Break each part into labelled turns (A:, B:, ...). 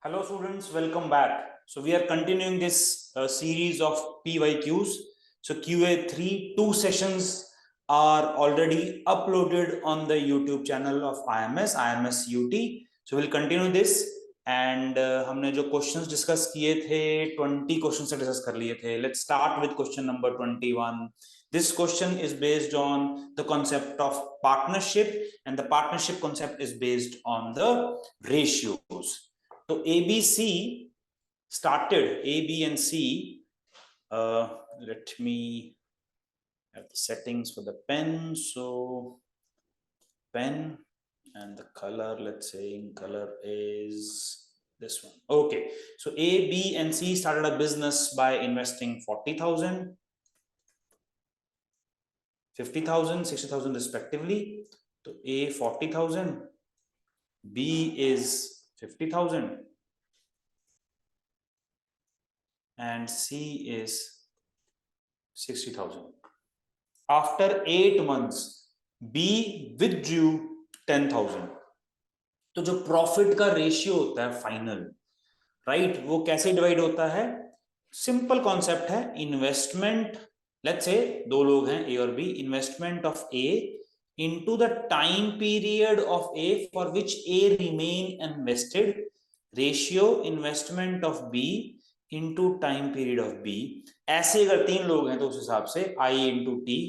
A: Hello students, welcome back. So we are continuing this series of PYQs. So QA3, 2 sessions are already uploaded on the YouTube channel of IMS UT. So we'll continue this and हमने जो questions discuss किए थे 20 questions से discuss कर लिए थे. Let's start with question number 21. This question is based on the concept of partnership, and the partnership concept is based on the ratios. तो ABC started, A, B and C. Let me have the settings for the pen. So pen and the color, let's say in color is this one. Okay, so A, B and C started a business by investing 40,000, 50,000, 60,000 respectively. So A 40,000, B is 50,000 and C is 60,000. After 8 months, B withdrew 10,000. तो जो profit का ratio होता है final, right, वो कैसे divide होता है? Simple concept है, इन्वेस्टमेंट, लेट्स से दो लोग हैं ए और B, investment of A into the time period of A for which A remain invested, ratio investment of B into time period of B. ऐसे अगर तीन लोग हैं तो उस हिसाब से I into T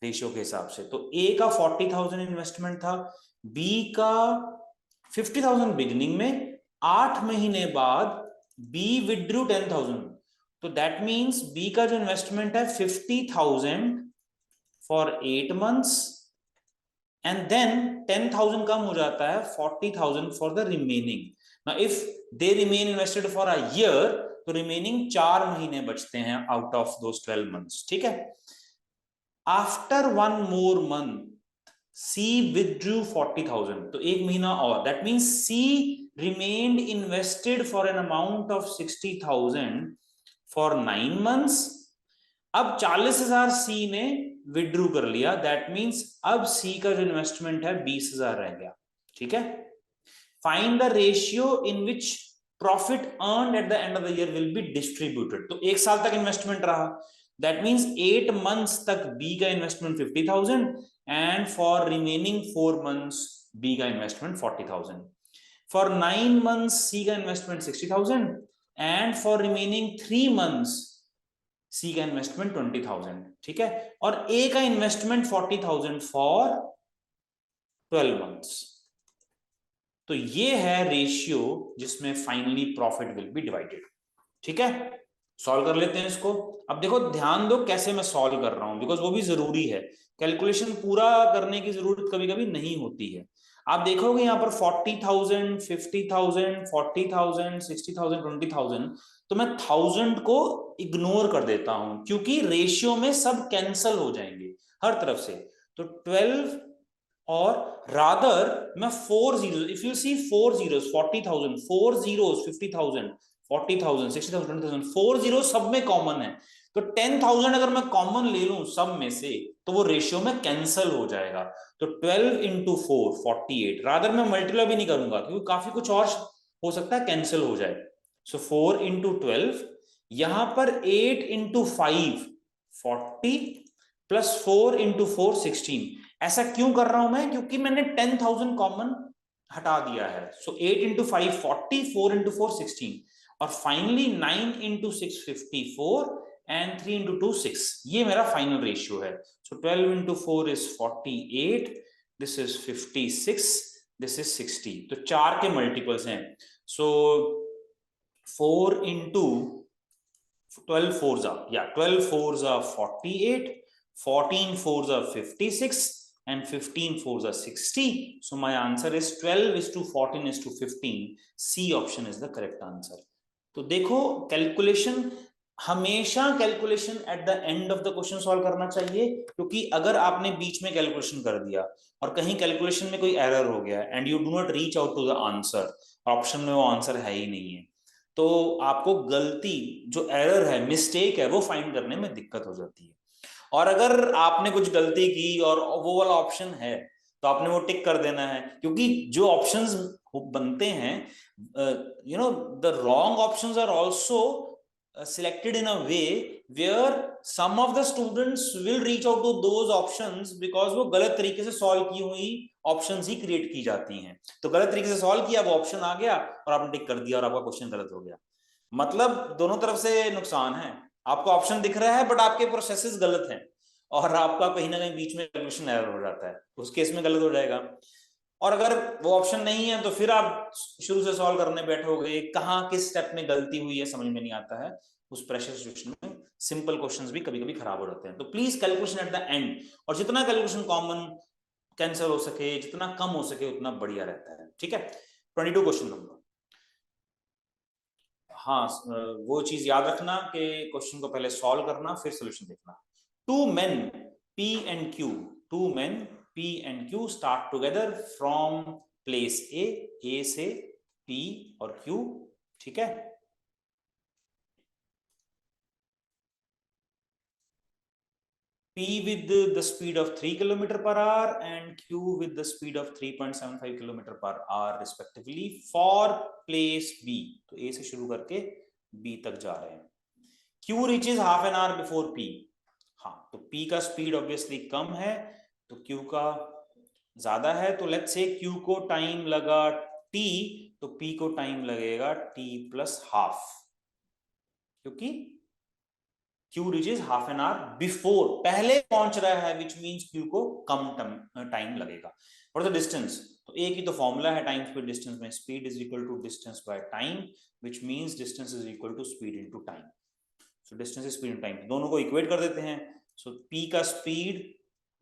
A: रेशियो के हिसाब से. तो A का 40,000 इन्वेस्टमेंट था, B का 50,000 बिगिनिंग में, 8 महीने बाद B विड्रू 10,000. तो दैट मीन्स B का जो इन्वेस्टमेंट है 50,000 फॉर 8 months and then 10,000 कम हो जाता है 40,000 for the remaining. Now if they remain invested for a year, तो remaining 4 महीने बचते हैं out of those 12 months. ठीक है. After 1 more month, C withdrew 40,000. तो एक महीना और, that means C remained invested for an amount of 60,000 for 9 months. अब 40,000 C ने विड्रू कर लिया, दैट मींस अब सी का जो इन्वेस्टमेंट है 20,000 रह गया. ठीक है. Find the ratio in which profit earned at the end of the year will be distributed. तो एक साल तक इन्वेस्टमेंट रहा, दैट मींस 8 months तक बी का investment 50,000 and for remaining 4 months B का इन्वेस्टमेंट 40,000. फॉर 9 months सी का investment 60,000 and for remaining 3 months C का इन्वेस्टमेंट 20,000. ठीक है. और ए का इन्वेस्टमेंट 40,000 फॉर 12 months. तो ये है रेशियो जिसमें finally profit will be divided. ठीक है. सॉल्व कर लेते हैं इसको. अब देखो, ध्यान दो कैसे मैं सॉल्व कर रहा हूं, बिकॉज वो भी जरूरी है. कैलकुलेशन पूरा करने की जरूरत कभी कभी नहीं होती है. आप देखोगे यहां पर 40,000, 50,000, 40,000, 60,000, 20,000, तो मैं 1000 को इग्नोर कर देता हूं क्योंकि रेशियो में सब कैंसल हो जाएंगे हर तरफ से. तो 12 और रादर मैं 4 zeros, if you see 4 zeros, 40,000, 4 zeros, 50,000, 40,000, 60,000, 20,000, 4 zeros सब में कॉमन है. तो 10,000 अगर मैं कॉमन ले लूं सब में से तो वो रेशियो में कैंसल हो जाएगा. तो 12 into 4 48. रादर मैं मल्टीप्लाई भी नहीं करूंगा क्योंकि काफी कुछ और हो सकता है कैंसिल हो जाए. सो 4 into 12, यहां पर 8 into 5 40 प्लस 4 into 4 16. ऐसा क्यों कर रहा हूं मैं? क्योंकि मैंने 10,000 कॉमन हटा दिया है. सो 8 into 5 40, 4 into 4 16, और फाइनली 9 into 6 54 and 3 into 2 6. ये मेरा फाइनल रेशियो है. सो 12 into 4 is 48, this is 56, this is 60. तो 4 के मल्टीपल्स हैं. सो 4 into 12 fours are, 12 fours are 48, 14 fours are 56, and 15 fours are 60. So my answer is 12 is to 14 is to 15. C option is the correct answer. तो देखो, calculation हमेशा calculation eight the end of the question solve करना चाहिए, क्योंकि अगर आपने बीच में calculation कर दिया और कहीं कैलकुलेशन में कोई एरर हो गया and you do not reach out to the answer, option में वो आंसर है ही नहीं है, तो आपको गलती, जो एरर है, मिस्टेक है, वो फाइंड करने में दिक्कत हो जाती है. और अगर आपने कुछ गलती की और वो वाला ऑप्शन है तो आपने वो टिक कर देना है, क्योंकि जो ऑप्शंस बनते हैं, the wrong options are also selected in a way where some of the students will reach out to those options because वो गलत तरीके से सॉल्व की हुई ऑप्शंस ही क्रिएट की जाती हैं। तो गलत तरीके से सॉल्व किया, वो ऑप्शन आ गया और आपने टिक कर दिया और आपका क्वेश्चन गलत हो गया। मतलब दोनों तरफ से नुकसान है, आपको ऑप्शन दिख रहा है बट आपके प्रोसेसेस गलत हैं और आपका कहीं ना कहीं बीच में कैलकुलेशन एरर हो जाता है, उस केस में गलत हो जाएगा। और अगर वो ऑप्शन नहीं है तो फिर आप शुरू से सॉल्व करने बैठोगे, कहाँ किस स्टेप में गलती हुई है समझ में नहीं आता है। उस प्रेशर सिचुएशन में सिंपल क्वेश्चंस भी कभी कभी खराब हो जाते हैं। तो please calculation eight the and, और जितना कैलकुलेशन कॉमन कैंसिल हो सके, जितना कम हो सके उतना बढ़िया रहता है। ठीक है, 22 क्वेश्चन नंबर। हाँ, वो चीज याद रखना कि क्वेश्चन को पहले सॉल्व करना फिर सोल्यूशन देखना। Two men P and Q, two men P and Q start together from place A से पी और क्यू। ठीक है, P with the speed of 3 km per hour and Q with the speed of 3.75 km per hour respectively for place B। तो A से शुरू करके B तक जा रहे हैं। Q reaches half an hour before P। हाँ, तो P का स्पीड ऑब्वियसली कम है तो Q का ज्यादा है, तो लेट्स से Q को टाइम लगा T, तो P को टाइम लगेगा T प्लस हाफ, क्योंकि Q reaches half an hour before, पहले पहुंच रहा है, which means Q को कम टाइम लगेगा। और द डिस्टेंस, तो एक ही तो फॉर्मूला है टाइम स्पीड डिस्टेंस में, speed is equal to distance by time, which means distance is equal to speed into time. So distance is speed into time, दोनों को इक्वेट कर देते हैं। सो P का स्पीड,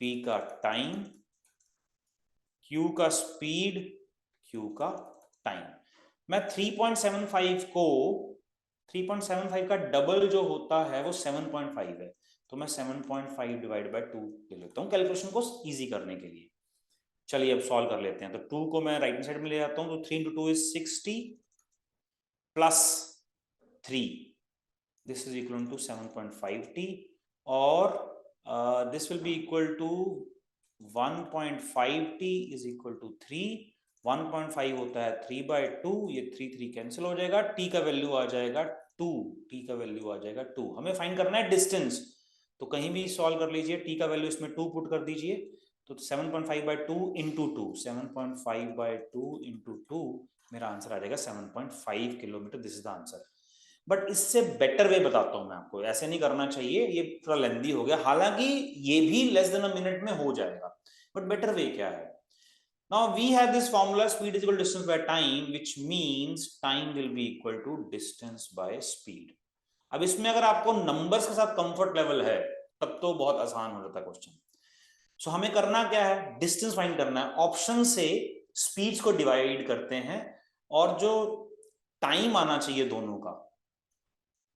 A: P का time, Q का speed, Q का time. मैं 3.75 को 3.75 का डबल जो होता है वो 7.5 है, तो मैं 7.5 डिवाइड बाय 2 ले लेता हूँ कैलकुलेशन को इजी करने के लिए। चलिए अब सॉल्व कर लेते हैं। तो 2 को मैं राइट हैंड साइड में ले जाता हूँ, तो 3 into 2 is 60 plus 3, this is equal to 7.5t, और this will be equal to 1.5t is equal to 3। 1.5 होता है 3/2, ये 3 कैंसिल हो जाएगा, t का वैल्यू आ जाएगा 2, t का वैल्यू आ जाएगा 2। हमें फाइंड करना है डिस्टेंस, तो कहीं भी सॉल्व कर लीजिए, t का वैल्यू इसमें 2 पुट कर दीजिए, तो 7.5/2 इंटू 2, 7.5/2 इंटू 2, मेरा आंसर आ जाएगा 7.5 kilometre. This is the answer. But इससे बेटर वे बताता हूं मैं आपको, ऐसे नहीं करना चाहिए, ये थोड़ा लेंदी हो गया, हालांकि ये भी लेस देन अ मिनट में हो जाएगा, बट बेटर वे क्या है। Now we have this formula, speed is equal to distance by time, which means time will be equal to distance by speed। अब इसमें अगर आपको नंबर्स के साथ कंफर्ट लेवल है तब तो बहुत आसान हो जाता है क्वेश्चन। सो हमें करना क्या है, डिस्टेंस फाइंड करना है। ऑप्शन से स्पीड्स को डिवाइड करते हैं और जो टाइम आना चाहिए दोनों का,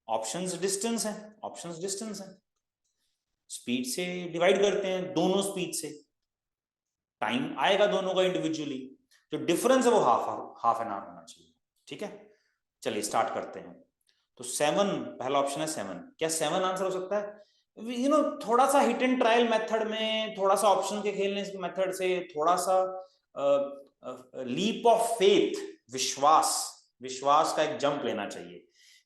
A: ऑप्शंस डिस्टेंस है, ऑप्शंस डिस्टेंस है, स्पीड से डिवाइड करते हैं, दोनों स्पीड से टाइम आएगा दोनों का इंडिविजुअली, जो डिफरेंस है वो हाफ एन आवर होना चाहिए। ठीक है, चलिए स्टार्ट करते हैं। तो 7 पहला ऑप्शन है 7, क्या 7 आंसर हो सकता है? थोड़ा सा हिट एंड ट्रायल मेथड में, थोड़ा सा ऑप्शन के खेलने के मेथड से, थोड़ा सा लीप ऑफ फेथ, विश्वास का एक जंप लेना चाहिए,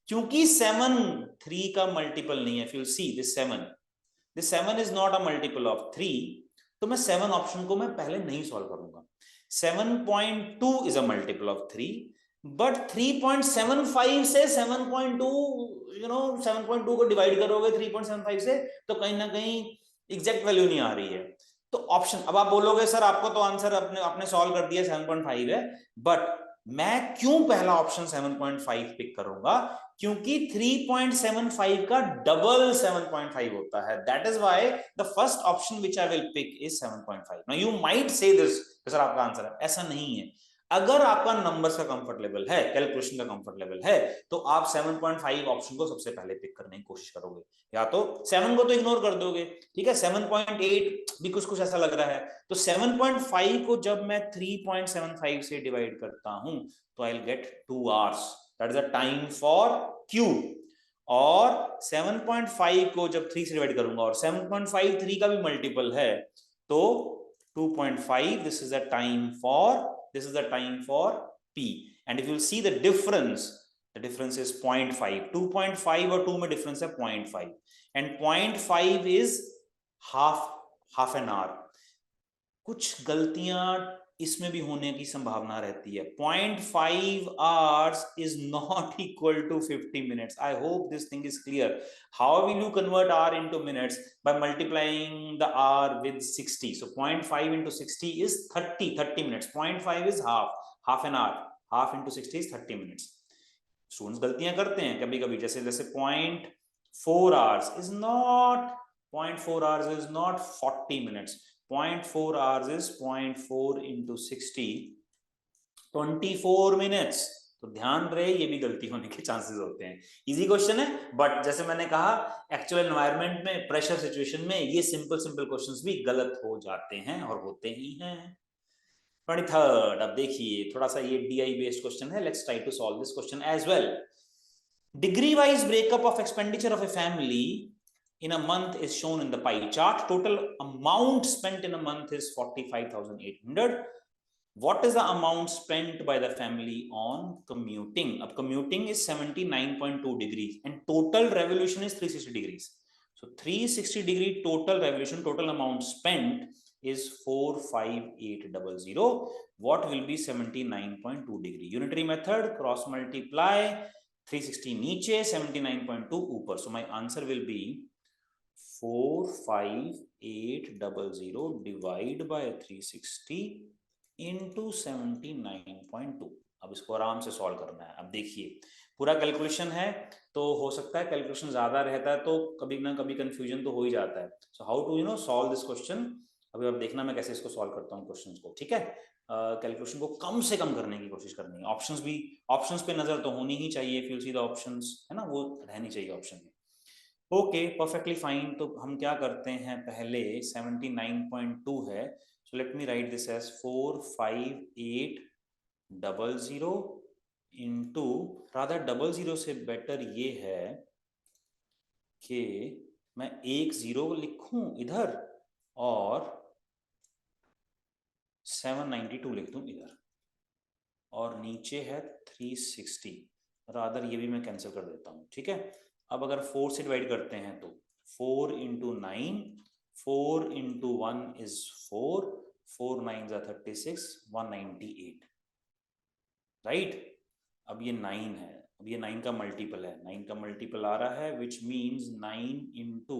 A: क्योंकि 7 3 का मल्टीपल नहीं है। If you see this 7 is not a multiple of 3, तो मैं 7 ऑप्शन को मैं पहले नहीं सॉल्व करूंगा। 7.2 is a multiple of 3, but 3.75 से 7.2, 7.2 को डिवाइड करोगे 3.75 से, तो कहीं ना कहीं एग्जैक्ट वैल्यू नहीं आ रही है। तो ऑप्शन, अब आप बोलोगे सर आपको तो आंसर आपने सॉल्व कर दिया 7.5 है, बट मैं क्यों पहला ऑप्शन 7.5 पिक करूंगा? क्योंकि 3.75 का डबल 7.5 होता है। That is why the first option which I will pick is 7.5। Now you might say this sir आपका आंसर है, ऐसा नहीं है। अगर आपका नंबर्स का कंफर्ट लेवल है, कैलकुलेशन का कंफर्ट लेवल है, तो आप 7.5 ऑप्शन को सबसे पहले पिक करने की कोशिश करोगे, या तो 7 को तो इग्नोर कर दोगे। ठीक है, 7.8 भी कुछ ऐसा लग रहा है, तो 7.5 को जब मैं 3.75 से डिवाइड करता हूं तो आई will gate 2 hours, that is the time for Q. और 7.5 को जब 3 से डिवाइड करूंगा और 7.5 3 का भी मल्टीपल है, तो 2.5, this is the time for P. And if you see the difference is 0.5. 2.5 और 2 में difference है 0.5. And 0.5 is half an hour. कुछ गलतियां इसमें भी होने की संभावना रहती है. 0.5 hours is not equal to 50 minutes. I hope this thing is clear. How will you convert hour into minutes? By multiplying the hour with 60. So 0.5 into 60 is 30 minutes. 0.5 is half an hour. Half into 60 is 30 minutes. Students गलतियां करते हैं कभी कभी, जैसे 0.4 hours is not 40 minutes. 0.4 hours is 0.4 into 60, 24 minutes. तो ध्यान रहे, ये भी गलती होने के चांसेस होते हैं. इजी क्वेश्चन है, बट जैसे मैंने कहा एक्चुअल एनवायरनमेंट में, प्रेशर सिचुएशन में ये सिंपल क्वेश्चंस भी गलत हो जाते हैं और होते ही हैं. 23rd, अब देखिए थोड़ा सा ये DI बेस्ड क्वेश्चन है. Let's try to solve this question as well. Degree wise breakup of expenditure of a family in a month is shown in the pie chart. Total amount spent in a month is 45,800. What is the amount spent by the family on commuting? Ab commuting is 79.2 degrees and total revolution is 360 degrees. So 360 degree total revolution, total amount spent is 45800. What will be 79.2 degree? Unitary method, cross multiply, 360 नीचे, 79.2 ऊपर. So my answer will be 45800 divide by 360 into 79.2. अब इसको आराम से solve करना है. अब देखिए पूरा कैलकुलेशन है, तो हो सकता है कैलकुलेशन ज्यादा रहता है तो कभी ना कभी कंफ्यूजन तो हो ही जाता है. So how to solve this question. अभी आप देखना मैं कैसे इसको सॉल्व करता हूँ क्वेश्चन को. ठीक है, कैलकुलेशन को कम से कम करने की कोशिश करनी है. ऑप्शंस पे नजर तो होनी ही चाहिए. If you see the options, है ना, वो रहनी चाहिए ऑप्शन में. Okay, perfectly fine. तो हम क्या करते हैं, पहले 79.2 है, so let me write this as 45800 into, rather 00 से बेटर ये है कि मैं 10 लिखूं इधर और 792 लिख दूं इधर, और नीचे है 360. रादर ये भी मैं कैंसिल कर देता हूं. ठीक है, अब अगर 4 से डिवाइड करते हैं तो 4 into 9, 4 into 1 is 4, 4 9s are 36, 198. Right, अब ये 9 है, अब ये 9 का मल्टीपल है, 9 का मल्टीपल आ रहा है, विच मीन्स 9 into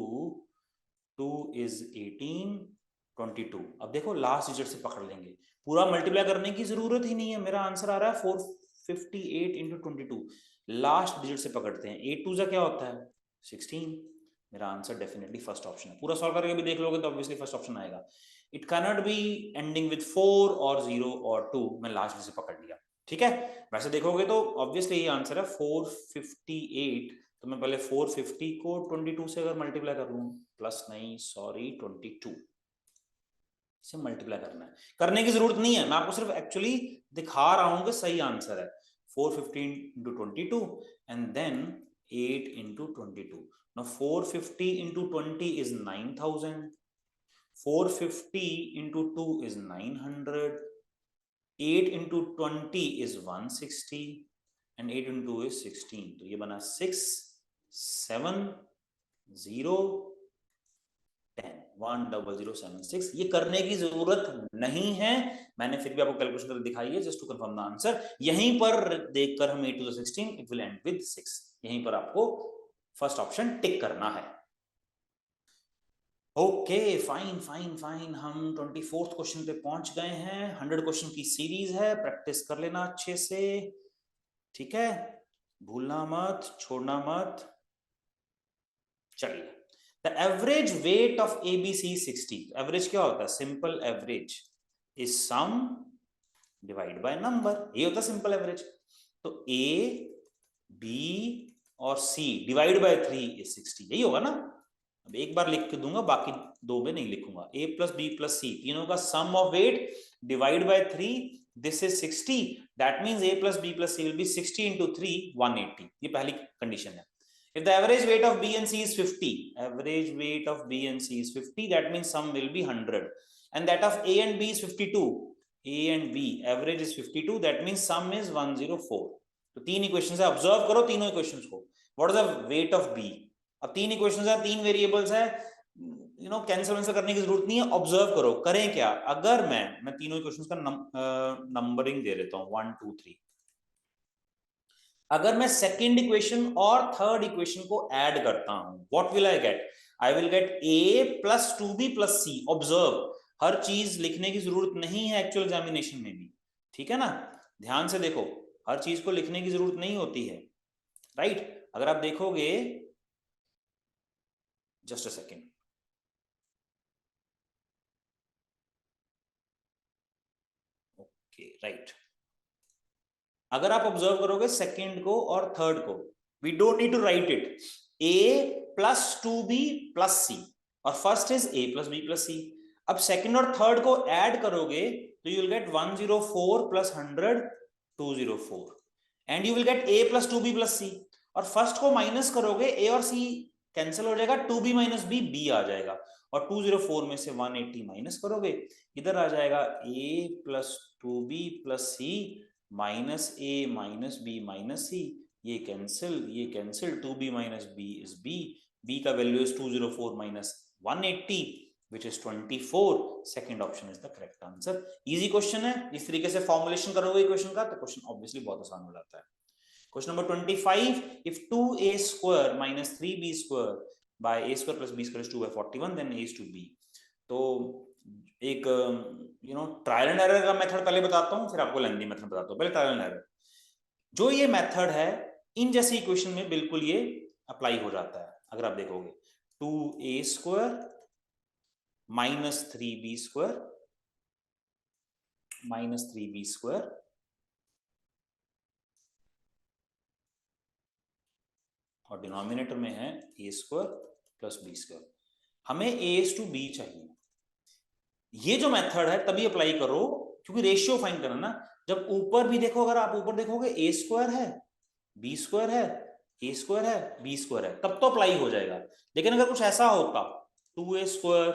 A: 2 is 18, 22. अब देखो लास्ट डिजिट से पकड़ लेंगे, पूरा मल्टीप्लाई करने की जरूरत ही नहीं है. मेरा आंसर आ रहा है 458 into 22. लास्ट डिजिट से पकड़ते हैं. 8 2 क्या होता है 16. मेरा आंसर डेफिनेटली फर्स्ट ऑप्शन है. पूरा सॉल्व करके भी देख लोगे तो ऑब्वियसली फर्स्ट ऑप्शन आएगा. It can not be ending with 4 और 0 और 2. मैं लास्ट डिजिट से पकड़ लिया. ठीक है, वैसे देखोगे तो ऑब्वियसली ये आंसर है 458. तो मैं पहले 450 को 22 से अगर मल्टीप्लाई कर लूं, प्लस नहीं सॉरी 22 से मल्टीप्लाई करना है. करने की जरूरत नहीं है, मैं आपको सिर्फ एक्चुअली दिखा रहा हूं कि सही आंसर है. 415 into 22 and then 8 into 22. Now 450 into 20 is 9,000. 450 into 2 is 900. 8 into 20 is 160 and 8 into 2 is 16. तो ये बना 6 7 0 10 10076. ये करने की जरूरत नहीं है, मैंने फिर भी आपको कैलकुलेशन करके दिखाई है just to confirm the answer. यहीं पर देखकर हम 8 to the 16 it will end with 6. यहीं पर आपको फर्स्ट ऑप्शन टिक करना है. Okay fine fine fine. हम 24th क्वेश्चन पे पहुंच गए हैं. 100 क्वेश्चन की सीरीज है, प्रैक्टिस कर लेना अच्छे से. ठीक है, भूलना मत, छोड़ना मत. चलिए, the average weight of ABC is 60. Average क्या होता है, simple average is sum divide by number. ये होता है सिंपल एवरेज. तो A, B और C डिवाइड बाय 3 is 60. यही होगा ना. अब एक बार लिख के दूंगा, बाकी दो में नहीं लिखूंगा. A plus B plus C, तीनों का sum of weight divide by 3, this is 60. That means A plus B plus C will be 60 into 3 180. ये पहली कंडीशन है. If the average weight of B and C is 50, average weight of B and C is 50, that means sum will be 100. and that of A and B is 52. A and B average is 52. That means sum is 104. तो तीन equations है, observe करो तीनों equations को. What is the weight of B? अब तीन equations है, तीन वेरिएबल्स है, यू नो कैंसिल करने की जरूरत नहीं है, ऑब्जर्व करो. करें क्या? अगर मैं तीनों इक्वेशंस का नंबरिंग दे देता हूं 1 2 3. अगर मैं सेकंड इक्वेशन और थर्ड इक्वेशन को ऐड करता हूं, what will I get? I will get a plus 2b plus c. Observe, हर चीज लिखने की जरूरत नहीं है एक्चुअल एग्जामिनेशन में भी, ठीक है ना? ध्यान से देखो, हर चीज को लिखने की जरूरत नहीं होती है, राइट? अगर आप देखोगे, just a second, okay right. अगर आप ऑब्जर्व करोगे सेकंड को और थर्ड को, we don't need to write it. a plus 2b plus c और first is a plus b plus c. अब सेकंड और थर्ड को ऐड करोगे तो you will get 104 plus 100 204 and you will get a plus 2b plus c. और first को minus करोगे, a और c कैंसिल हो जाएगा, 2b माइनस b b आ जाएगा, और 204 में से 180 माइनस करोगे, इधर आ जाएगा a plus 2b plus c minus a minus b minus c. ये cancel, 2b minus b is b का value is 204 minus 180 which is 24. Second option is the correct answer. Easy question है, इस तरीके से formulation करोगे equation का तो question obviously बहुत आसान हो जाता है. Question number 25, if 2a square minus 3b square by a square plus b square is 2 by 41 then a is to b. तो एक ट्रायल एंड एरर का मेथड पहले बताता हूं, फिर आपको लेंथी मेथड बताता हूं. पहले ट्रायल एंड एरर. जो ये मेथड है, इन जैसी इक्वेशन में बिल्कुल ये अप्लाई हो जाता है. अगर आप देखोगे 2a square minus 3b square और डिनोमिनेटर में है a square plus b square. हमें a टू b चाहिए. ये जो मेथड है तभी अप्लाई करो क्योंकि रेशियो फाइंड करना ना. जब ऊपर भी देखो, अगर आप ऊपर देखोगे a स्क्वायर है, b स्क्वायर है, a स्क्वायर है, b स्क्वायर है, तब तो अप्लाई हो जाएगा. लेकिन अगर कुछ ऐसा होता 2a square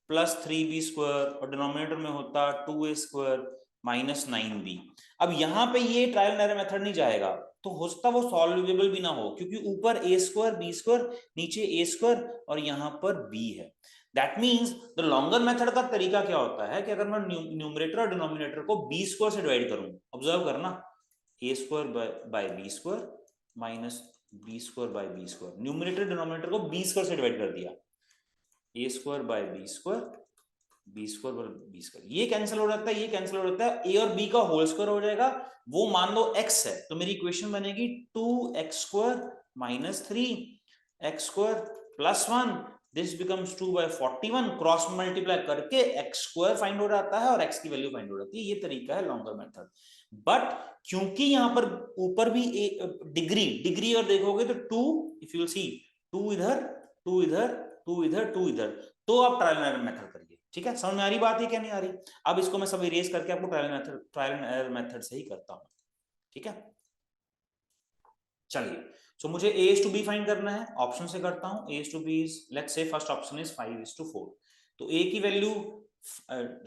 A: plus 3b square और डिनोमिनेटर में होता 2a स्क्वायर माइनस 9b, अब यहां पे ये ट्रायल एंड एरर मेथड नहीं जाएगा, तो हो सकता वो सॉल्वेबल भी ना हो क्योंकि ऊपर a स्क्वायर b स्क्वायर, नीचे a स्क्वायर और यहां पर b है. That means the longer method का तरीका क्या होता है कि अगर मैं न्यूमरेटर और डिनोमिनेटर को b स्क्वायर से डिवाइड करूं, ऑब्जर्व करना, a square by b square minus b square by b square. Numerator denominator को b स्क्वायर से डिवाइड कर दिया, a square by b square, b square by b square. ये cancel हो जाता है, ये कैंसिल हो जाता है, a और b का होल स्क्वायर हो जाएगा. वो मान लो x है तो मेरी इक्वेशन बनेगी 2x square minus 3x square plus 1. This becomes 2 by 41. Cross multiply करके x स्क्वायर फाइंड हो जाता है और x की वैल्यू फाइंड हो जाती है. ये तरीका है लॉन्गर मेथड. बट क्योंकि यहां पर ऊपर भी डिग्री और देखोगे तो 2, इफ यू विल सी 2 इधर 2 इधर 2 इधर 2 इधर, तो आप ट्रायल एंड एरर मेथड करिए. ठीक है, समझ में आ रही बात है क्या नहीं आ रही? अब इसको मैं सब इरेज करके आपको ट्रायल एंड एरर मेथड से ही करता हूं. ठीक है, चलिए. सो मुझे a is to b find करना है, ऑप्शन से करता हूं. a is to b is, let's say first option is 5:4. तो a की वैल्यू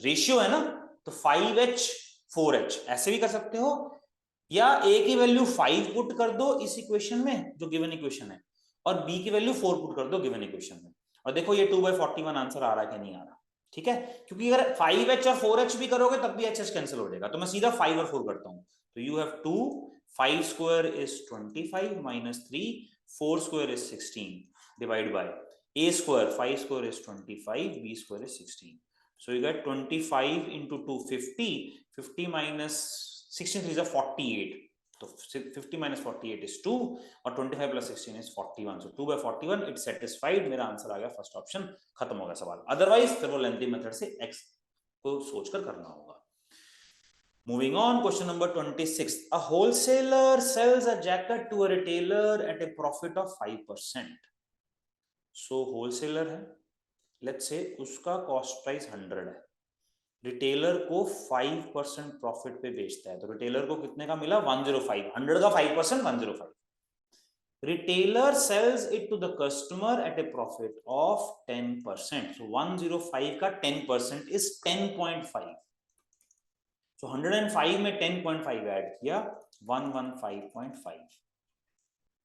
A: रेशियो है ना, तो 5h 4h ऐसे भी कर सकते हो, या a की वैल्यू 5 पुट कर दो इस इक्वेशन में जो गिवन इक्वेशन है, और b की वैल्यू 4 पुट कर दो गिवन इक्वेशन में. और देखो ये 2 by 41 आंसर आ रहा है कि नहीं आ रहा. ठीक है, क्योंकि अगर 5h और 4h भी करोगे तब भी h कैंसिल हो जाएगा. तो मैं सीधा 5 और 4 करता हूं. तो you have 2, 5 square is 25 minus 3, 4 square is 16 divided by a square, 5 square is 25, b square is 16. So you get 25 into 2, 50, 50 minus 16 is a 48. So 50 minus 48 is 2 और 25 plus 16 is 41. So 2 by 41 it satisfied. मेरा answer आ गया first option. खत्म हो गया सवाल. Otherwise फिर वो lengthy method से x को सोचकर करना होगा. Moving on, question number 26. A wholesaler sells a jacket to a retailer at a profit of 5%. So wholesaler है, let's say उसका cost price 100 है, रिटेलर को 5% प्रॉफिट पे बेचता है. तो रिटेलर को कितने का मिला? 105. 100 का 5% 105. retailer sells it to the customer at a profit of 10%. So 105 का 10% is 10.5. So 105 में 10.5 ऐड किया 115.5,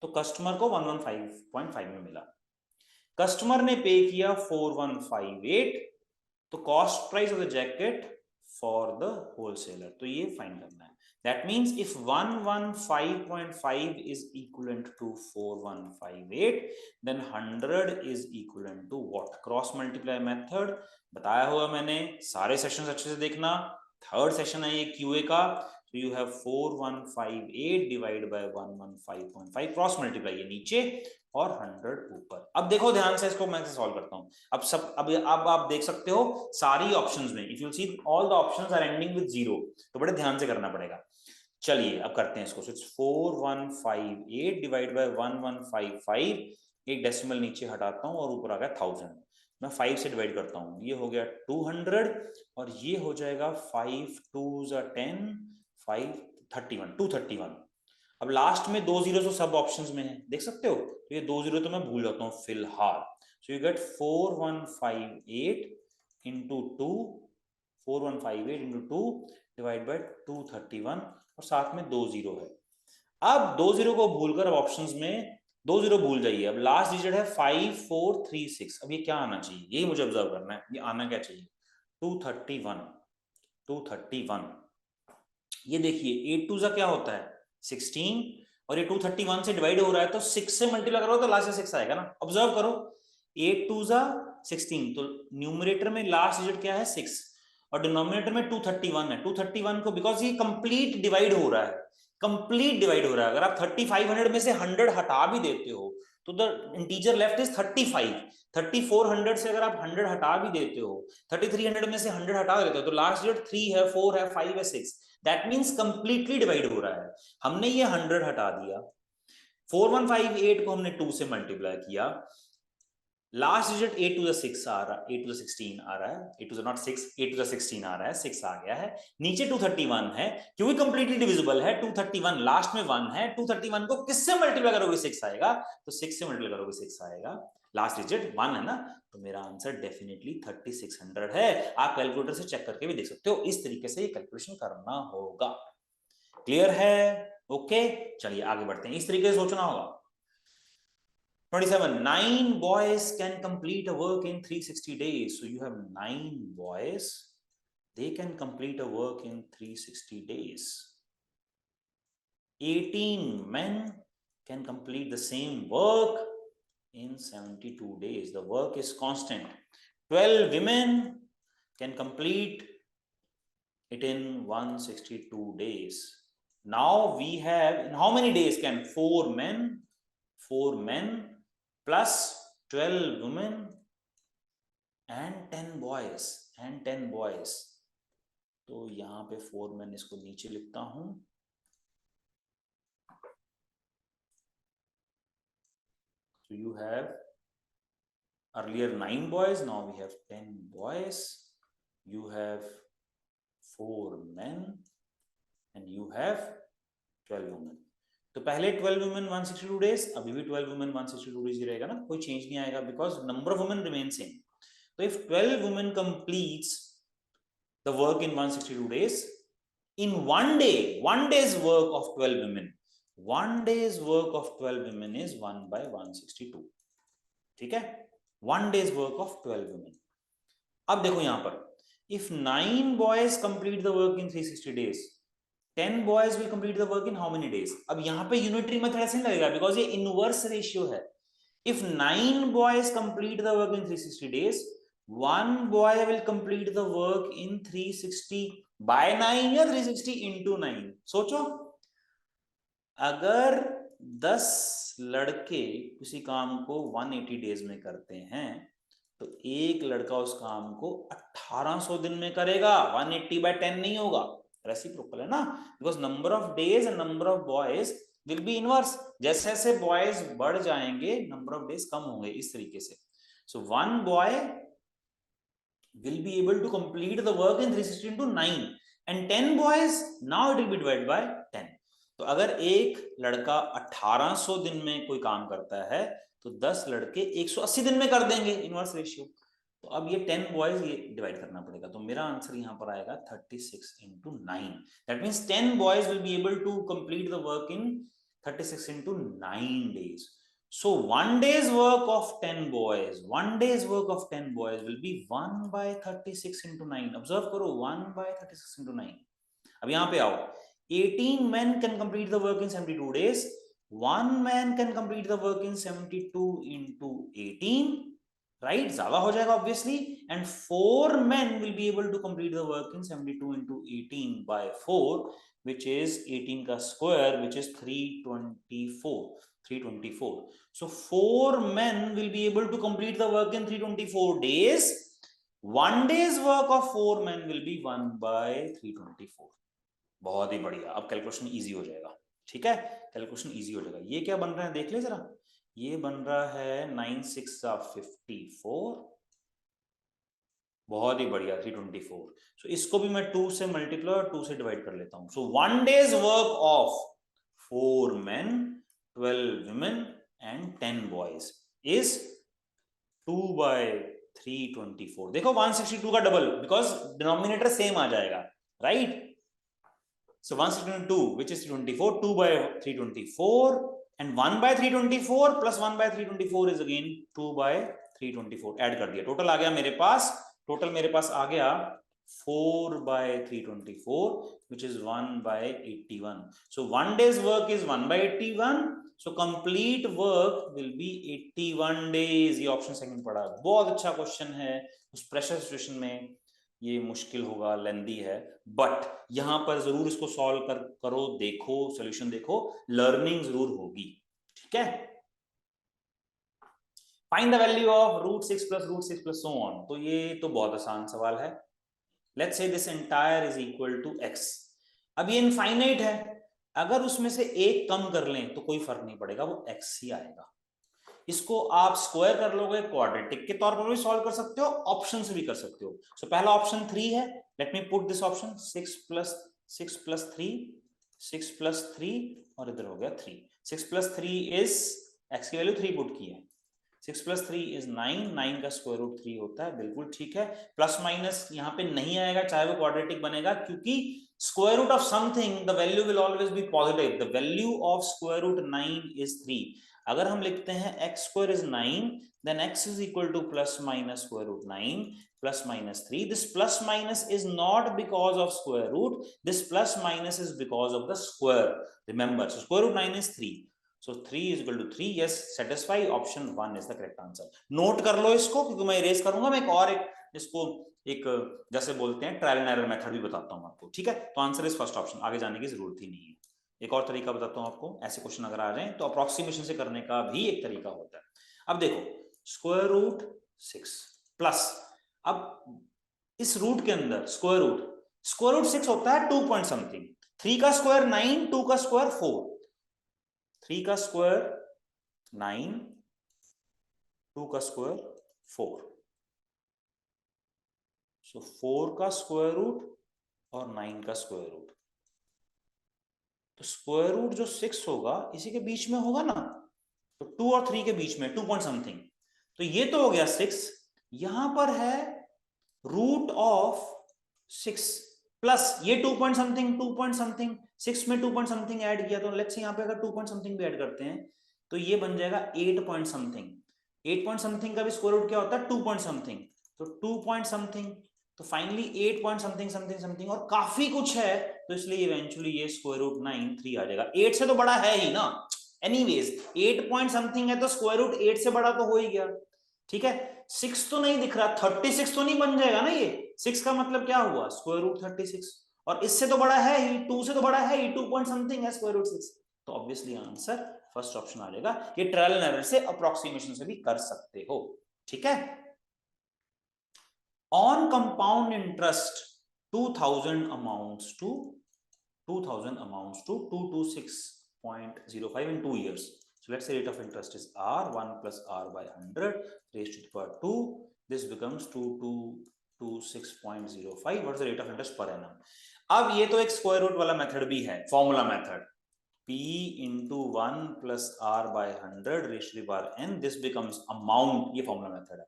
A: तो कस्टमर को 115.5 में मिला। कस्टमर ने पे किया 4158, तो cost price of the jacket for the wholesaler, तो ये फाइंड करना है। That means if 115.5 is equivalent to 4158, then 100 is equivalent to what? Cross multiply method बताया हुआ मैंने, सारे सेशंस अच्छे से देखना। थर्ड सेशन है ये QA का, so you have 4158 divided by 115.5, cross multiply ये नीचे और 100 ऊपर। अब देखो ध्यान से, इसको मैं सॉल्व करता हूं। अब आप देख सकते हो सारी ऑप्शंस में, if you see all the options are ending with 0, तो बड़े ध्यान से करना पड़ेगा। चलिए अब करते हैं इसको। 4158 डिवाइड बाय 1155, एक डेसिमल नीचे हटाता हूं और ऊपर आ गया 1000, मैं 5 से डिवाइड करता हूं, ये हो गया 200 और ये हो जाएगा 5 2s are 10, 5 31, 231। अब लास्ट में 2 जीरो तो सब ऑप्शंस में है, देख सकते हो, तो ये 2 जीरो तो मैं भूल जाता हूं फिलहाल। So you get 4158 into 2, 4158 into 2 divide by 231 और साथ में 2 जीरो है। अब 2 जीरो को भूलकर अब ऑप्शंस में 2 जीरो भूल जाइए। अब लास्ट डिजिट है 5436, अब ये क्या आना चाहिए, यही मुझे ऑब्जर्व करना है, ये आना क्या चाहिए? 231, 231। ये देखिए 8 2 क्या होता है 16, और ये 231 से डिवाइड हो रहा है, तो 6 से मल्टीप्लाई करो तो लास्ट में 6 आएगा ना। ऑब्जर्व करो 8 2 16, तो न्यूमरेटर में लास्ट डिजिट क्या है 6 और डिनोमिनेटर में 231 है। 231 को, बिकॉज ये कंप्लीट डिवाइड हो रहा है, कंप्लीट डिवाइड हो रहा है, अगर आप 3500 में से 100 हटा भी देते हो तो द इंटीजर लेफ्ट इज 35। 3400 से अगर आप 100 हटा भी देते हो, 3300 में से 100 हटा देते हो, तो लास्ट डिजिट 3 है, 4 है, 5 है, 6, दैट मींस कंप्लीटली डिवाइड हो रहा है। हमने ये 100 हटा दिया, 4158 को हमने 2 से मल्टीप्लाई किया, लास्ट डिजिट 8 to the 6 आ रहा है, 8 to the 16 आ रहा है, 8 to the not 6, 8 to the 16 आ रहा है, 6 आ गया है, नीचे 231 है, क्योंकि कंप्लीटली डिविजिबल है, 231 लास्ट में 1 है, 231 को किससे मल्टीप्लाई करोगे 6 आएगा, तो 6 से मल्टीप्लाई करोगे 6 आएगा, लास्ट डिजिट 1 है ना, तो मेरा आंसर डेफिनेटली 3600 है। आप कैलकुलेटर से चेक करके भी देख सकते हो, इस तरीके से ये कैलकुलेशन करना होगा। क्लियर है? ओके, चलिए आगे बढ़ते हैं, इस तरीके से सोचना होगा। 27, 9 boys can complete a work in 360 days. So you have 9 boys, they can complete a work in 360 days. 18 men can complete the same work in 72 days. The work is constant. 12 women can complete it in 162 days. Now we have, in how many days can 4 men plus 12 women and 10 boys, तो यहां पे 4 men इसको नीचे लिखता हूं, so you have earlier 9 boys, now we have 10 boys, you have 4 men and you have 12 women। तो पहले 12 women 162 days, अभी भी 12 वुमेन 162 डेज ही रहेगा ना, कोई चेंज नहीं आएगा, because number of women remain same. तो if 12 women completes the work in 162 days, in one days work of 12 women, 1 days work of 12 women is 1/162, ठीक है, 1 डेज वर्क ऑफ 12 वुमेन। अब देखो यहां पर, if 9 boys complete the work in 360 days, 10 boys will complete the work in how many days? अब यहां पे unitary method ऐसे नहीं लगेगा, बिकॉज ये इनवर्स रेशियो है। If 9 boys complete the work in 360 days, 1 boy will complete the work in 360 by 9 या 360 into 9। सोचो, अगर 10 लड़के किसी काम को 180 डेज में करते हैं, तो एक लड़का उस काम को 1800 दिन में करेगा, 180/10 नहीं होगा, रेसिप्रोकल है ना, because number of days and number of boys will B inverse, जैसे जैसे बॉयज बढ़ जाएंगे नंबर ऑफ डेज कम होंगे, इस तरीके से। So 1 boy will be able to complete the work in 360 into 9 and 10 boys, now it will be divided by 10। तो अगर एक लड़का 1800 दिन में कोई काम करता है तो 10 लड़के 180 दिन में कर देंगे, इनवर्स रेशियो। तो अब ये 10 बॉयज ये डिवाइड करना पड़ेगा, तो मेरा आंसर यहां पर आएगा 36 into 9। That means 10 boys will be able to complete the work in 36 into 9 days। So 1 day's work of 10 boys, 1 day's work of 10 boys will be 1 by 36 into 9। Observe करो, 1 by 36 into 9। अब यहां पे आओ, 18 men can complete the work in 72 days, 1 man can complete the work in 72 into 18, right? ज्यादा हो जाएगा obviously, and 4 men will be able to complete the work in 72 into 18 by 4, which is 18 का square, which is 324। So 4 men will be able to complete the work in 324 days। 1 day's work of 4 men will be 1 by 324। बहुत ही बढ़िया, अब calculation easy हो जाएगा। ठीक है, calculation easy हो जाएगा। ये क्या बन रहा है देख ले जरा, ये बन रहा है 9 6 54, बहुत ही बढ़िया 324। सो इसको भी मैं 2 से मल्टीप्लाई और 2 से डिवाइड कर लेता हूं। सो 1 days work of 4 men, 12 women and 10 boys is 2 by 324। देखो 162 का डबल, बिकॉज डिनोमिनेटर सेम आ जाएगा, right? So 162, which is 324, 2 by 324, and 1 by 324 plus 1 by 324 is again 2 by 324। Add कर दिया, टोटल आ गया मेरे पास, टोटल मेरे पास आ गया 4 by 324, which is 1 by 81। So 1 day's work is 1 by 81, so complete work will be 81 days। ये option second पड़ा, बहुत अच्छा क्वेश्चन है। उस प्रेशर सिचुएशन में ये मुश्किल होगा, लेंदी है, बट यहां पर जरूर इसको सॉल्व करो, देखो सॉल्यूशन देखो, लर्निंग जरूर होगी। ठीक है, find the value of √6 plus √6 plus so on। तो ये तो बहुत आसान सवाल है। Let's say this entire is equal to x। अब ये इनफाइनाइट है, अगर उसमें से एक कम कर लें तो कोई फर्क नहीं पड़ेगा, वो x ही आएगा। इसको आप स्क्वायर कर लोगे, क्वाड्रेटिक के तौर पर भी सॉल्व कर सकते हो, ऑप्शन से भी कर सकते हो। सो पहला ऑप्शन 3 है, let me put this option 6 plus 3, 6 plus 3 और इधर हो गया 3। 6 plus 3 is x की वैल्यू 3 पुट की है, 6 plus 3 is 9, 9 का स्क्वायर रूट 3 होता है, बिल्कुल ठीक है। प्लस माइनस यहाँ पे नहीं आएगा, चाहे वो क्वाड्रेटिक बनेगा, क्योंकि square root of something the value will always be positive. The value of square root 9 is 3। अगर हम लिखते हैं x square is 9, then x is equal to plus minus square root 9 plus minus 3। This plus minus is not because of square root, this plus minus is because of the square, remember। So square root 9 is 3, so 3 is equal to 3। yes, satisfy, option 1 is the correct answer। Note कर लो इसको, क्योंकि मैं erase करूंगा, मैं इसको एक जैसे बोलते हैं ट्रायल एंड एरर मेथड भी बताता हूं आपको। ठीक है, तो आंसर इज फर्स्ट ऑप्शन, आगे जाने की जरूरत ही नहीं है। एक और तरीका बताता हूं आपको, ऐसे क्वेश्चन अगर आ जाए तो अप्रोक्सीमेशन से करने का भी एक तरीका होता है। अब देखो, स्क्वायर रूट 6 प्लस, अब इस रूट के अंदर स्क्वायर रूट 6 होता है 2 पॉइंट समथिंग, 3 का स्क्वायर 9, 2 का स्क्वायर 4, 3 का स्क्वायर 9, 2 का स्क्वायर 4, सो 4 का स्क्वायर रूट और 9 का स्क्वायर रूट। तो स्क्वायर रूट जो 6 होगा इसी के बीच में होगा ना, तो 2 और 3 के बीच में 2 पॉइंट समथिंग, तो ये तो हो गया 6। यहां पर है रूट ऑफ 6 प्लस ये 2 पॉइंट समथिंग, 2 पॉइंट समथिंग, 6 में 2 पॉइंट समथिंग ऐड किया, तो लेट्स से यहां पे अगर 2 पॉइंट समथिंग भी ऐड करते हैं तो ये बन जाएगा 8 पॉइंट समथिंग। 8 पॉइंट समथिंग का भी स्क्वायर रूट क्या होता है, 2 पॉइंट समथिंग, तो 2 पॉइंट समथिंग, तो finally 8 point something something something, और काफी कुछ है, तो इसलिए इवेंचुअली ये स्क्वायर रूट 9 3 आ जाएगा। 8 से तो बड़ा है ही ना, एनीवेज 8 पॉइंट समथिंग है तो स्क्वायर रूट 8 से बड़ा तो हो ही गया। ठीक है, 6 तो नहीं दिख रहा, 36 तो नहीं बन जाएगा ना, ये 6 का मतलब क्या हुआ, स्क्वायर रूट 36, और इससे तो बड़ा है ही, 2 से तो बड़ा है ही, 2 पॉइंट समथिंग है स्क्वायर रूट 6, तो ऑब्वियसली आंसर फर्स्ट ऑप्शन आ जाएगा। ये ट्रायल एंड एरर से अप्रोक्सीमेशन से भी कर सकते हो। ठीक है, on compound interest 2000 amounts to 226.05 in 2 years। So let's say rate of interest is r, 1 plus r by 100 raised to the power 2, this becomes 2226.05। what is the rate of interest per annum। अब ये तो एक square root वाला method भी है, formula method, p into 1 plus r by 100 raised to the power n, this becomes amount. ये formula method है.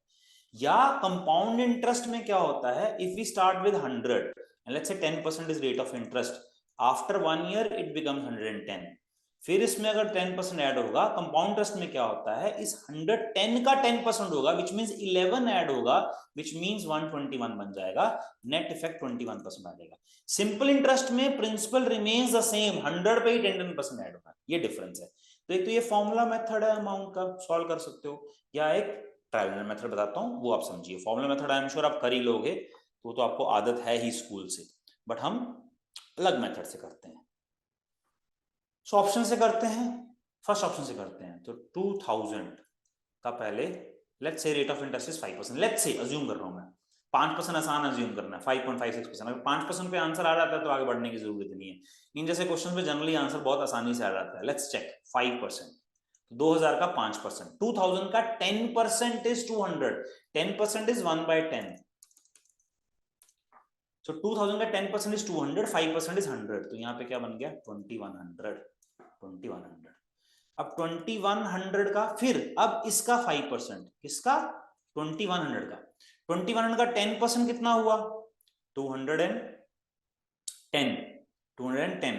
A: या कंपाउंड इंटरेस्ट में क्या होता है, if we start with 100 and let's say 10% is rate of interest, after 1 year it becomes 110. फिर इसमें अगर 10% ऐड होगा, कंपाउंड इंटरेस्ट में क्या होता है, इस 110 का 10% होगा, विच मींस 11 ऐड होगा, विच मींस 121 बन जाएगा. नेट इफेक्ट 21% आ जाएगा. सिंपल इंटरेस्ट में प्रिंसिपल रिमेन्स द सेम, 100 पे ही 10% ऐड होगा. ये डिफरेंस है. तो एक तो ये फॉर्मूला मेथड है अमाउंट का, सॉल्व कर सकते हो, या एक ट्रायल मेथड बताता हूं, वो आप समझिए. Formula method I am sure आप कर ही लोगे, तो आपको आदत है ही स्कूल से, बट हम अलग मेथड से करते हैं. सो ऑप्शन से करते हैं, फर्स्ट ऑप्शन से करते हैं. तो 2000 का पहले let's say rate of interest is 5%. Let's say assume कर रहा हूं मैं, 5% आसान अज्यूम करना है, 5.56%. अगर 5% पे आंसर आ जाता है तो आगे बढ़ने की जरूरत नहीं है. इन जैसे क्वेश्चन पे जनरली आंसर बहुत आसानी से आ जाता है. Let's check 5%. 2000 का 5%, 2000 का 10% इज 200, 10% इज 1/10. So 2000 का 10% इज 200, 5% इज 100. तो यहाँ पे क्या बन गया, 2100. 2100. अब 2100 का, फिर अब इसका 5%, किसका, 2100 का. 2100 का 10% कितना हुआ, 210. 210.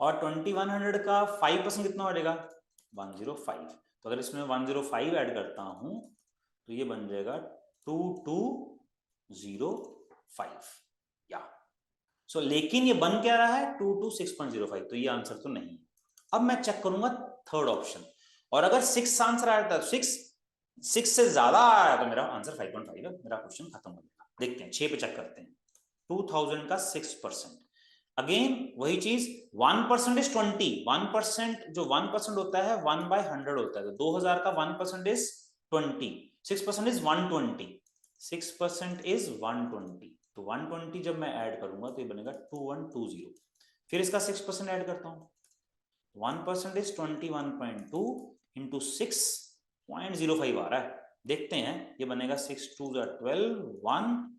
A: और 2100 का 5% कितना हो जाएगा, 105. तो अगर इसमें 105 ऐड करता हूं तो ये बन जाएगा 2205. या सो लेकिन ये बन क्या रहा है, 226.05. तो ये आंसर तो नहीं. अब मैं चेक करूंगा थर्ड ऑप्शन, और अगर 6 आंसर आ जाता है, 6 से ज्यादा आ रहा है तो मेरा आंसर 5.5 है, मेरा क्वेश्चन खत्म हो जाएगा. देखते हैं 6 पे चेक करते हैं. 2000 का 6%, अगेन वही चीज, 1% इज 20. 1% जो 1% होता है 1/100 होता है. तो 2000 का 1% इज 20, 6% इज 120, 6% इज 120. तो 120 जब मैं ऐड करूंगा तो ये बनेगा 2120. फिर इसका 6% ऐड करता हूं, 1% इज 21.2 इंटू 6.05 आ रहा है. देखते हैं, ये बनेगा 6 2 12, 1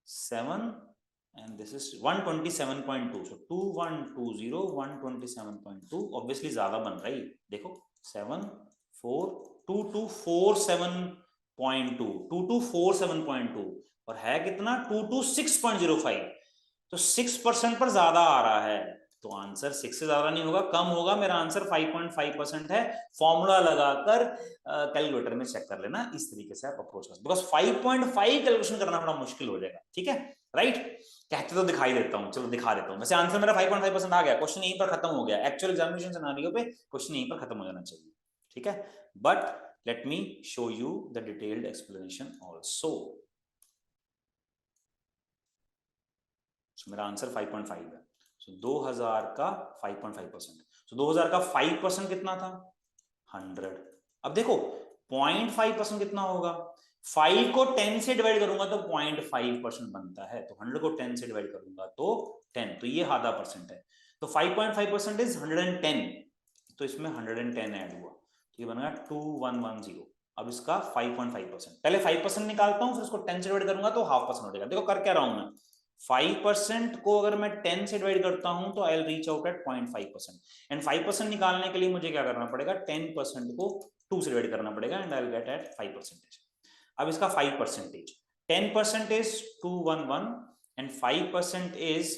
A: 7 and this is 127.2. so 2120, 127.2, obviously ज्यादा बन रहा है. देखो 7 4 2247.2, 2247.2, और है कितना, 226.05. तो 6% पर ज्यादा आ रहा है, तो आंसर 6 से ज्यादा नहीं होगा, कम होगा. मेरा आंसर 5.5% है. फॉर्मूला लगाकर कैलकुलेटर में चेक कर लेना. इस तरीके से आप अप्रोच कर, बिकॉज 5.5 कैलकुलेशन करना थोड़ा मुश्किल हो जाएगा. ठीक है, राइट. कहते तो दिखाई देता हूं, चलो दिखा देता हूं. वैसे आंसर मेरा 5.5% आ गया, क्वेश्चन यहीं पर खत्म हो गया. एक्चुअल एग्जामिनेशन सिनेरियो पे क्वेश्चन यहीं पर खत्म हो जाना चाहिए. ठीक है, but let me show you the detailed explanation also. मेरा आंसर 5.5 है. सो 2000 का 5.5%. सो 2000 का 5% कितना था, 100. अब देखो 0.5% कितना होगा, 5 को 10 से डिवाइड करूंगा तो 0.5% बनता है. तो 100 को 10 से डिवाइड करूंगा तो 10, तो ये आधा परसेंट है. तो 5.5% इज 110. तो इसमें 110 ऐड हुआ, तो ये बनेगा 2110. अब इसका 5.5%, पहले 5% निकालता हूं, फिर उसको 10 से डिवाइड करूंगा तो 0.5% हो जाएगा. देखो कर क्या रहा हूं मैं, 5% को अगर मैं 10 से डिवाइड करता हूं तो I will reach out at 0.5%. And 5% निकालने के लिए मुझे क्या करना पड़ेगा, 10% को 2 से डिवाइड करना पड़ेगा, and I will get at 5%. अब इसका 5%, 10% इज 211 एंड 5% इज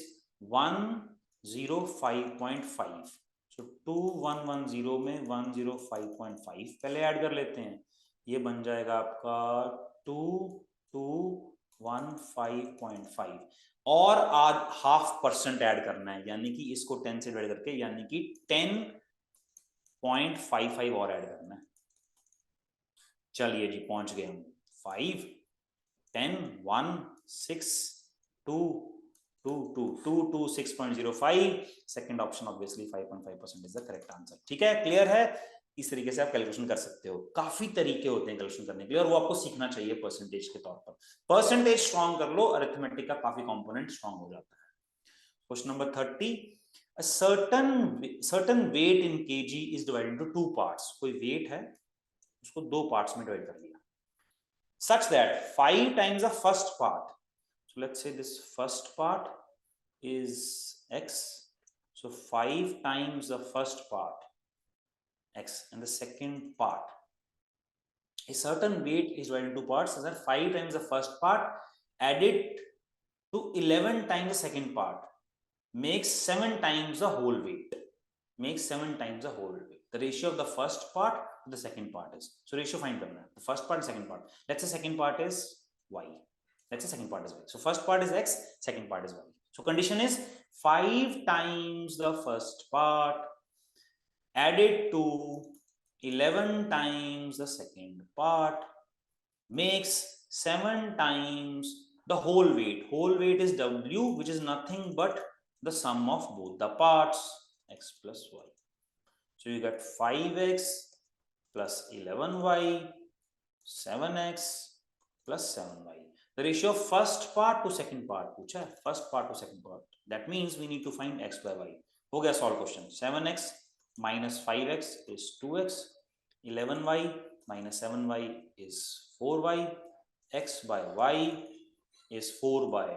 A: 105.5. सो 2110 में 105.5 पहले ऐड कर लेते हैं, ये बन जाएगा आपका 2215.5, और 0.5% ऐड करना है, यानी कि इसको 10 से डिवाइड करके, यानी कि 10.55 और ऐड करना है. चलिए जी पहुंच गए हम. 5 10 1 6 2 2 2 2 2 6.05. Second option obviously 5.5% is the correct answer. ठीक है, क्लियर है. इस तरीके से आप कैलकुलेशन कर सकते हो. काफी तरीके होते हैं कैलकुलेशन करने के लिए, और वो आपको सीखना चाहिए परसेंटेज के तौर पर. परसेंटेज स्ट्रॉन्ग कर लो, अरिथमेटिक का काफी कंपोनेंट स्ट्रॉन्ग हो जाता है. Question number 30. A certain weight in kg is divided into 2 parts. कोई weight है, उसको 2 पार्ट्स में डिवाइड कर लिया, such that 5 times the first part. So let's say this first part is x, So 5 times the first part x and the second part. A certain weight is divided into parts, so that 5 times the first part added to 11 times the second part makes 7 times the whole weight. Makes 7 times the whole weight. The ratio of the first part to the second part is. So ratio find करना है. The first part and second part. Let's say second part is y. Let's say second part is y. So first part is x, second part is y. So condition is 5 times the first part added to 11 times the second part makes 7 times the whole weight. Whole weight is w, which is nothing but the sum of both the parts, x plus y. So you get 5x plus 11y, 7x plus 7y. The ratio of first part to second part पूछा है, first part to second part. That means we need to find x by y. हो गया solve question. 7x minus 5x is 2x. 11y minus 7y is 4y. X by y is 4 by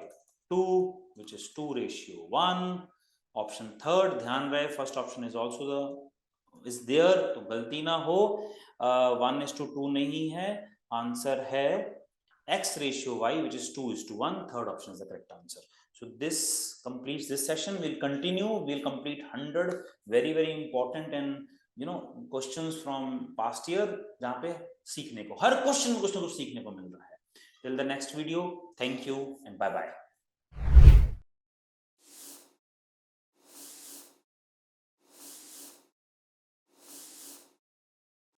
A: 2, which is 2 ratio 1. Option third, ध्यान रहे, first option is also the is there, तो गलती ना हो. 1:2 नहीं है, आंसर है x ratio y, which is 2:1. Third option is the correct answer. So this completes this session. We'll continue. We'll complete 100 very important and questions from past year, जहाँ पे सीखने को हर क्वेश्चन में कुछ ना कुछ सीखने को मिल रहा है. Till the next video, thank you and bye bye.